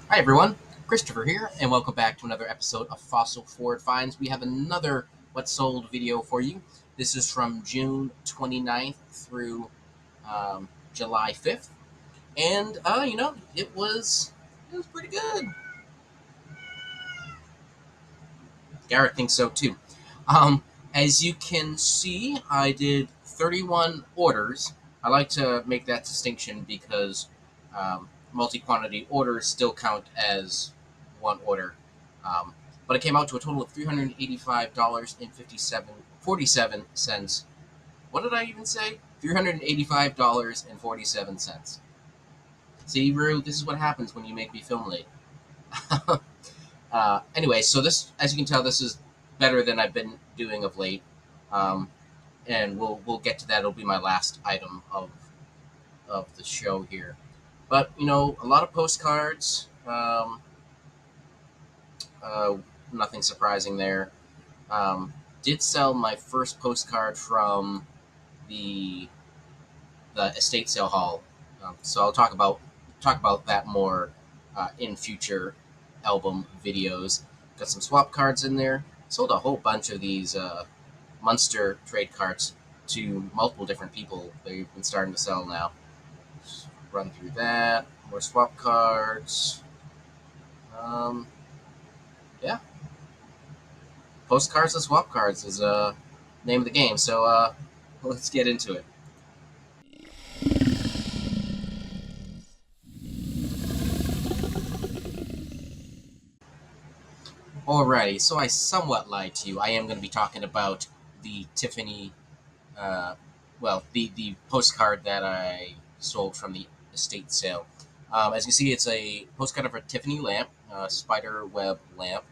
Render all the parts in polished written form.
Hi everyone, Christopher here, and welcome back to another episode of Fossil Forward Finds. We have another What Sold video for you. This is from June 29th through July 5th, and it was pretty good. Garak thinks so too. As you can see, I did 31 orders. I like to make that distinction because multi-quantity orders still count as one order. Um, but it came out to a total of $385.47. What did I even say? $385.47. See, Rue, this is what happens when you make me film late. Anyway, so this, as you can tell, this is better than I've been doing of late, um, and we'll get to that. It'll be my last item of the show here. But a lot of postcards. Uh, Nothing surprising there. Did sell my first postcard from the estate sale haul, so I'll talk about that more in future album videos. Got some swap cards in there. Sold a whole bunch of these Munster trade cards to multiple different people. They've been starting to sell now. Just run through that. More swap cards. Um, yeah, postcards and swap cards is name of the game. So let's get into it. Alrighty, so I somewhat lied to you. I am going to be talking about the Tiffany, uh, the postcard that I sold from the estate sale. As you see, it's a postcard of a Tiffany lamp, spider web lamp.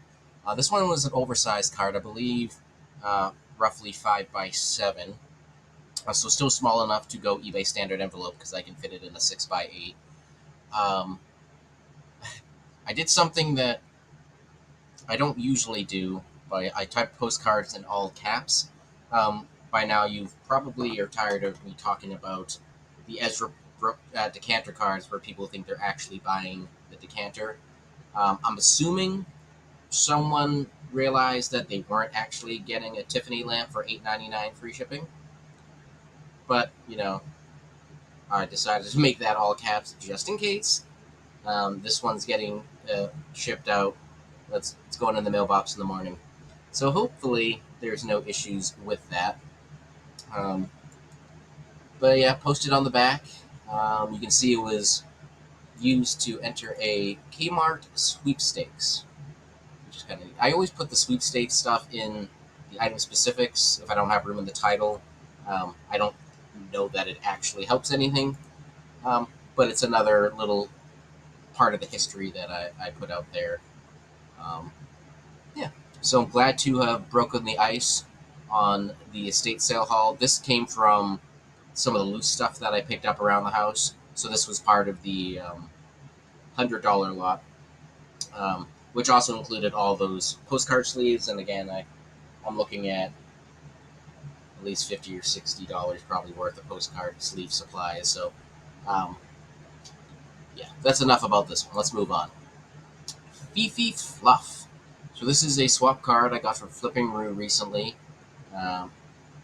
This one was an oversized card, I believe, roughly 5 by 7. So still small enough to go eBay standard envelope because I can fit it in a 6 by 8. Um, I did something that I don't usually do, but I typed postcards in all caps. By now, you probably are tired of me talking about the Ezra Brooke decanter cards where people think they're actually buying the decanter. I'm assuming someone realized that they weren't actually getting a Tiffany lamp for $8.99 free shipping. But, I decided to make that all caps just in case. This one's getting shipped out. It's going in the mailbox in the morning. So hopefully there's no issues with that. Um, but yeah, posted on the back. You can see it was used to enter a Kmart sweepstakes. Which is I always put the sweepstakes stuff in the item specifics if I don't have room in the title. I don't know that it actually helps anything, but it's another little part of the history that I put out there. Um, yeah, so I'm glad to have broken the ice on the estate sale haul. This came from some of the loose stuff that I picked up around the house. So this was part of the $100 lot, which also included all those postcard sleeves. And again, I'm looking at least $50 or $60 probably worth of postcard sleeve supplies. So um, yeah, that's enough about this one. Let's move on. Fifi Fluff. So this is a swap card I got from Flipping Roo recently.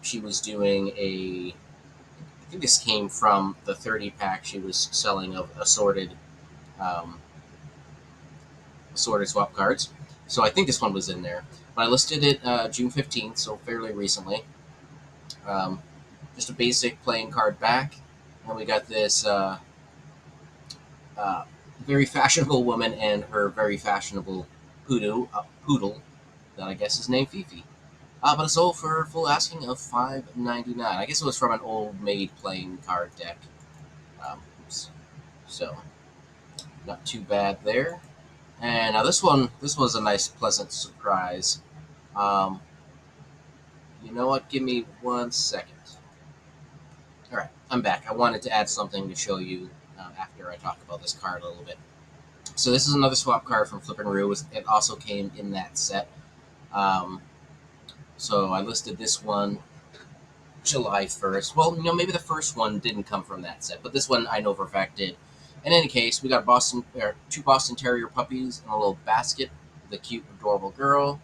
She was doing I think this came from the 30 pack she was selling of um, assorted swap cards. So I think this one was in there. But I listed it June 15th, so fairly recently. Um, just a basic playing card back. And we got this uh, very fashionable woman and her very fashionable poodle that I guess is named Fifi. But it sold for a full asking of $5.99. I guess it was from an old maid playing card deck. So not too bad there. And now this was a nice, pleasant surprise. Um, you know what? Give me 1 second. All right, I'm back. I wanted to add something to show you after I talk about this card a little bit. So this is another swap card from Flippin' Roo. It also came in that set. So I listed this one July 1st. Well, maybe the first one didn't come from that set, but this one I know for a fact did. In any case, we got two Boston Terrier puppies in a little basket with a cute, adorable girl.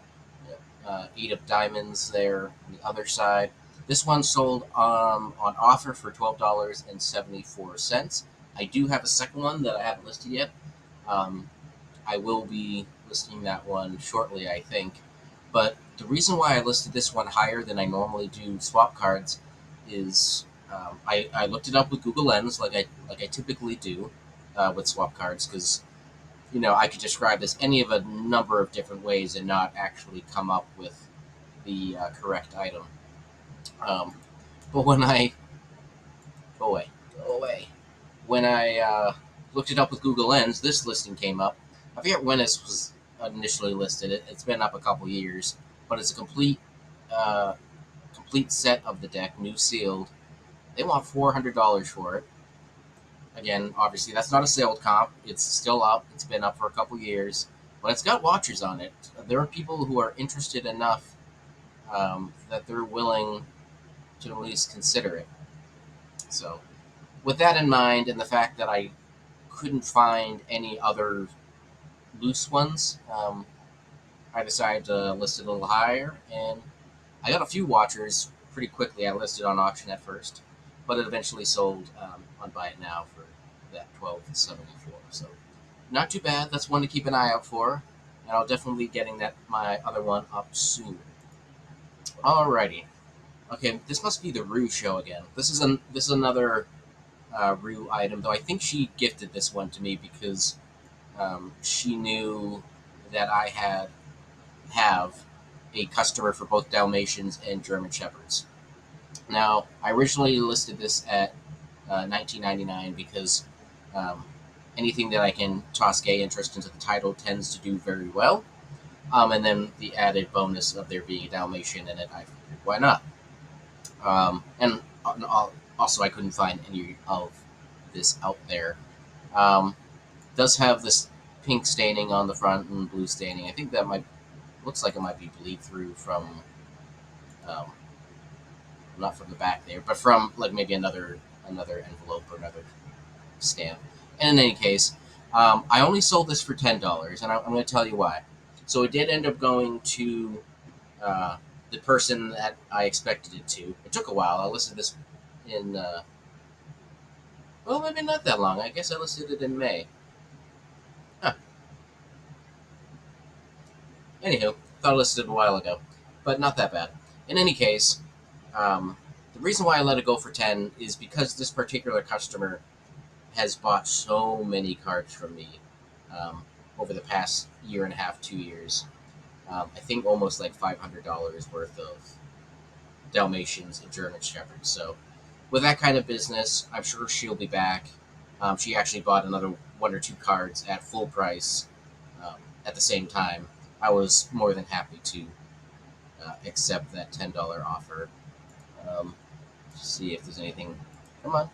8 of diamonds there on the other side. This one sold on offer for $12.74. I do have a second one that I haven't listed yet. Um, I will be listing that one shortly, I think. But the reason why I listed this one higher than I normally do swap cards is I looked it up with Google Lens, like I typically do with swap cards, because I could describe this any of a number of different ways and not actually come up with the correct item. Um, but when I go away, when I looked it up with Google Lens, this listing came up. I forget when this was initially listed. It's been up a couple years, but it's a uh, complete set of the deck, new sealed. They want $400 for it. Again, obviously, that's not a sale comp. It's still up. It's been up for a couple years, but it's got watchers on it. There are people who are interested enough that they're willing to at least consider it. So, with that in mind, and the fact that I couldn't find any other loose ones, I decided to list it a little higher, and I got a few watchers pretty quickly. I listed on auction at first, but it eventually sold on Buy It Now for that $12.74. So not too bad. That's one to keep an eye out for, and I'll definitely be getting my other one up soon. Alrighty. Okay, this must be the Rue show again. This is another Rue item, though I think she gifted this one to me because she knew that I have a customer for both Dalmatians and German Shepherds. Now, I originally listed this at $19.99 because anything that I can toss gay interest into the title tends to do very well. And then the added bonus of there being a Dalmatian in it, I figured, why not? And also, I couldn't find any of this out there. Does have this pink staining on the front and blue staining. I think that looks like it might be bleed through from, not from the back there, but from like maybe another envelope or another stamp. And in any case, I only sold this for $10, and I'm going to tell you why. So it did end up going to the person that I expected it to. It took a while. I listed this in, well, maybe not that long. I guess I listed it in May. Huh. Anywho, thought I listed it a while ago, but not that bad. In any case, the reason why I let it go for 10 is because this particular customer has bought so many cards from me over the past year and a half, 2 years. I think almost like $500 worth of Dalmatians and German Shepherds. So with that kind of business, I'm sure she'll be back. She actually bought another 1 or 2 cards at full price at the same time. I was more than happy to accept that $10 offer. See if there's anything. Come on.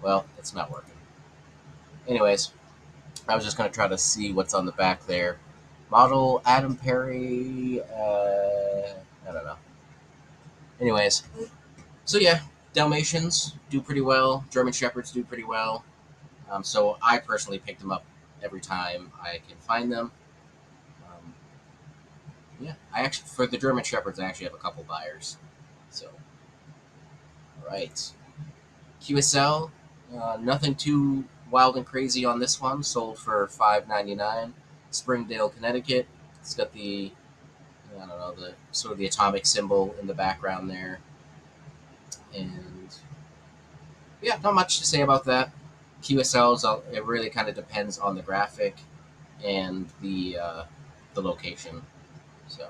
Well, it's not working. Anyways, I was just going to try to see what's on the back there. Model Adam Perry. I don't know. Anyways, so yeah, Dalmatians do pretty well. German Shepherds do pretty well. So I personally pick them up every time I can find them. Yeah, I actually, for the German Shepherds, I actually have a couple buyers. So, all right. QSL, nothing too wild and crazy on this one. Sold for $5.99. Springdale, Connecticut. It's got the, I don't know, the sort of the atomic symbol in the background there. And yeah, not much to say about that. QSLs, it really kind of depends on the graphic and the location. So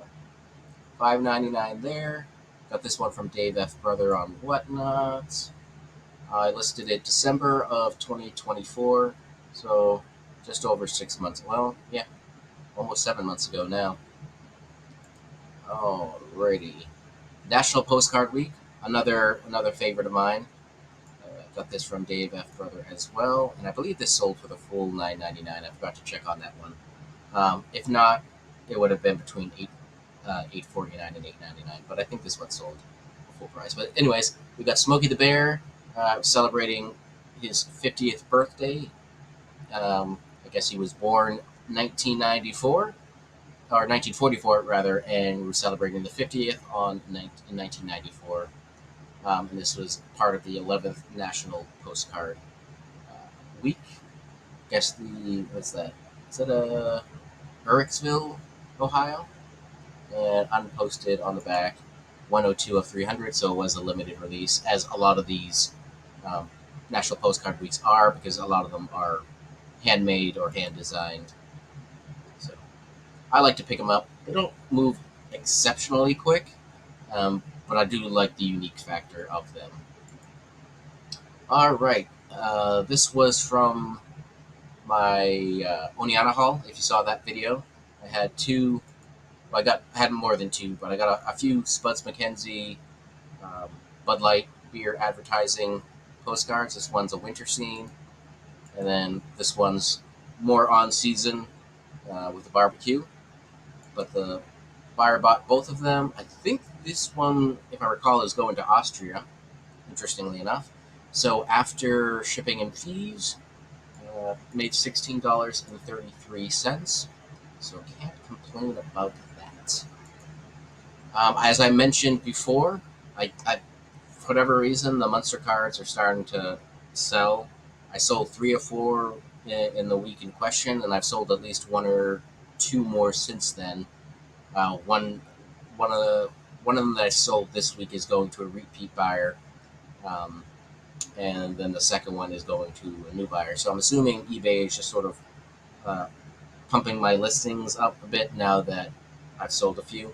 $5.99 there. Got this one from Dave F. Brother on Whatnot. I listed it December of 2024, so just over 6 months. Well, yeah, almost 7 months ago now. Alrighty. National Postcard Week, another favorite of mine. Got this from Dave F. Brother as well, and I believe this sold for the full $9.99. I forgot to check on that one. If not, it would have been between $8.49 and $8.99. But I think this one sold full price. But anyways, we got Smokey the Bear celebrating his 50th birthday. I guess he was born 1994 or 1944 rather, and we're celebrating the 50th in 1994. And this was part of the 11th National Postcard Week. I guess what's that? Is it Burricksville, Ohio? And unposted on the back, 102 of 300. So it was a limited release, as a lot of these um, National Postcard Weeks are, because a lot of them are handmade or hand designed. So I like to pick them up. They don't move exceptionally quick, but I do like the unique factor of them. All right, this was from my Oniana haul. If you saw that video, I had two. Well, I had more than two, but I got a few Spuds MacKenzie, um, Bud Light beer advertising postcards. This one's a winter scene, and then this one's more on season with the barbecue. But the buyer bought both of them. I think this one, if I recall, is going to Austria, interestingly enough. So after shipping and fees, made $16.33. So can't complain about that. As I mentioned before, for whatever reason, the Munster cards are starting to sell. I sold 3 or 4 in the week in question, and I've sold at least 1 or 2 more since then. One of them that I sold this week is going to a repeat buyer, and then the second one is going to a new buyer. So I'm assuming eBay is just sort of pumping my listings up a bit now that I've sold a few.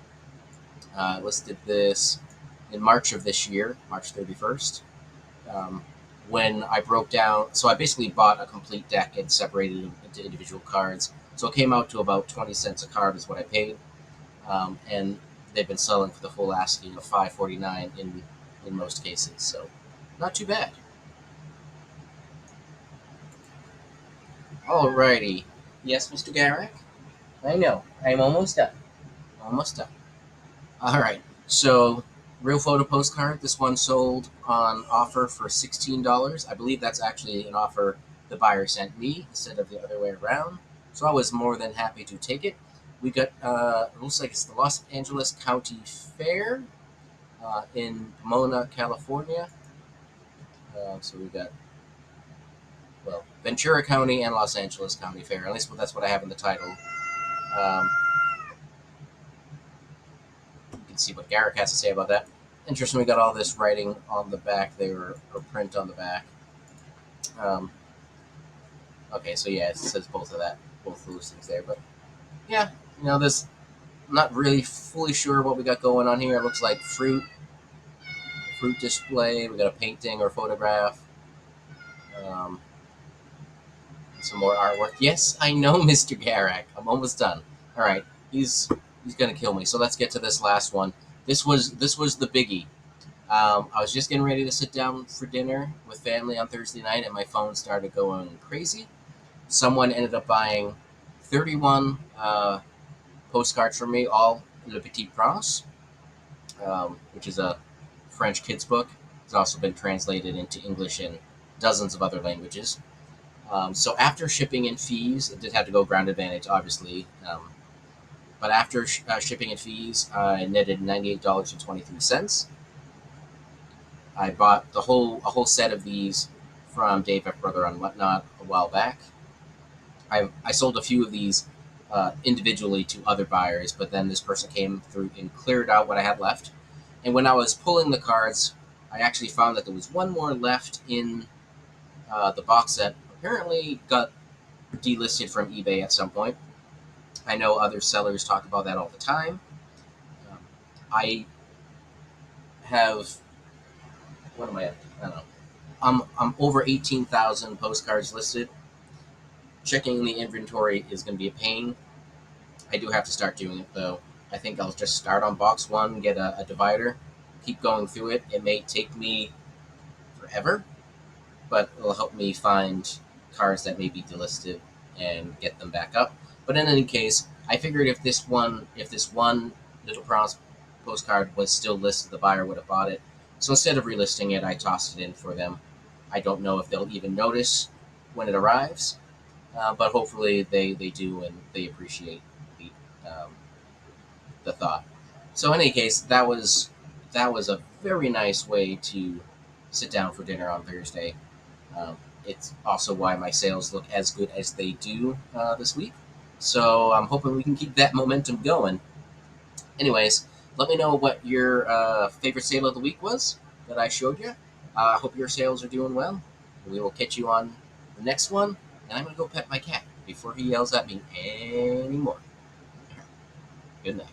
I listed this in March of this year, March 31st, when I broke down. So I basically bought a complete deck and separated it into individual cards. So it came out to about 20 cents a card is what I paid. And they've been selling for the full asking of $5.49 in most cases. So not too bad. Alrighty. Yes, Mr. Garak? I know. I'm almost done. Almost done. Alright. So, real photo postcard. This one sold on offer for $16. I believe that's actually an offer the buyer sent me instead of the other way around. So I was more than happy to take it. We got, it looks like it's the Los Angeles County Fair in Pomona, California. So we got, well, Ventura County and Los Angeles County Fair. At least that's what I have in the title. You can see what Garak has to say about that. Interesting, we got all this writing on the back there, or print on the back. Okay, so yeah, it says both of those things there. But yeah, this, I'm not really fully sure what we got going on here. It looks like fruit display. We got a painting or photograph. Some more artwork. Yes, I know, Mr. Garak. I'm almost done. All right, he's gonna kill me. So let's get to this last one. This was the biggie. I was just getting ready to sit down for dinner with family on Thursday night, and my phone started going crazy. Someone ended up buying 31 postcards from me, all Le Petit Prince, which is a French kids book. It's also been translated into English and dozens of other languages. So after shipping and fees, it did have to go ground advantage, obviously. But after shipping and fees, I netted $98.23. I bought a whole set of these from Dave F. Brother on Whatnot a while back. I sold a few of these individually to other buyers, but then this person came through and cleared out what I had left. And when I was pulling the cards, I actually found that there was one more left in the box set. Apparently got delisted from eBay at some point. I know other sellers talk about that all the time. I have, what am I at? I don't know. I'm over 18,000 postcards listed. Checking the inventory is going to be a pain. I do have to start doing it though. I think I'll just start on box 1, get a divider, keep going through it. It may take me forever, but it'll help me find cards that may be delisted and get them back up. But in any case, I figured if this one Little Prince postcard was still listed, the buyer would have bought it. So instead of relisting it, I tossed it in for them. I don't know if they'll even notice when it arrives, but hopefully they do and they appreciate the um, the thought. So in any case, that was a very nice way to sit down for dinner on Thursday. Um, it's also why my sales look as good as they do this week. So I'm hoping we can keep that momentum going. Anyways, let me know what your favorite sale of the week was that I showed you. I hope your sales are doing well. We will catch you on the next one. And I'm going to go pet my cat before he yells at me anymore. Good night.